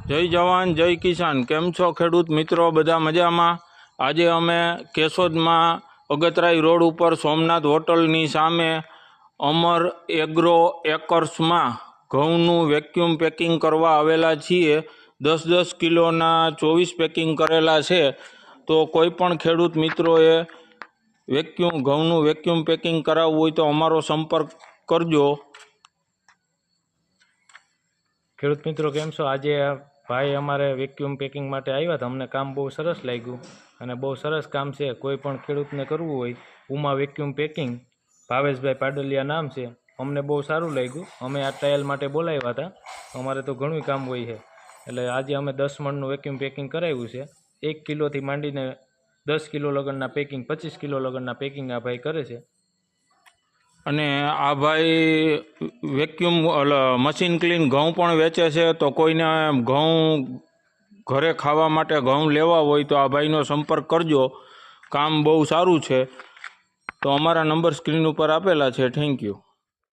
જય જવાન જય કિસાન। કેમ છો ખેડૂત મિત્રો? બધા મજામાં? આજે અમે કેશોદમાં અગતરાઈ રોડ ઉપર સોમનાથ હોટલની સામે અમર એગ્રો એકર્સમાં ઘઉંનું વેક્યુમ પેકિંગ કરવા આવેલા છીએ। 10-10 કિલોના 24 પેકિંગ કરેલા છે। તો કોઈ પણ ખેડૂત મિત્રોએ ઘઉંનું વેક્યુમ પેકિંગ કરાવવું હોય તો અમારો સંપર્ક કરજો। ખેડૂત મિત્રો કેમ છો? આજે ભાઈ અમારે વેક્યુમ પેકિંગ માટે આવ્યા હતા। અમને કામ બહુ સરસ લાગ્યું અને બહુ સરસ કામ છે। કોઈ પણ ખેડૂતને કરવું હોય ઉમા વેક્યુમ પેકિંગ, ભાવેશભાઈ પાડલિયા નામ છે। અમને બહુ સારું લાગ્યું। અમે આ ટ્રાયલ માટે બોલાવ્યા હતા। અમારે તો ઘણું કામ હોય છે એટલે આજે અમે 10 મણનું વેક્યુમ પેકિંગ કરાવ્યું છે। 1 કિલોથી માંડીને 10 કિલો લગનના પેકિંગ, 25 કિલો લગનના પેકિંગ આ ભાઈ કરે છે। અને આ ભાઈ વેક્યુમ મશીન ક્લીન ઘઉં પણ વેચે છે। તો કોઈને ઘઉં ઘરે ખાવા માટે ઘઉં લેવા હોય તો આ ભાઈનો સંપર્ક કરજો। કામ બહુ સારું છે। તો અમારા નંબર સ્ક્રીન ઉપર આપેલા છે। Thank you.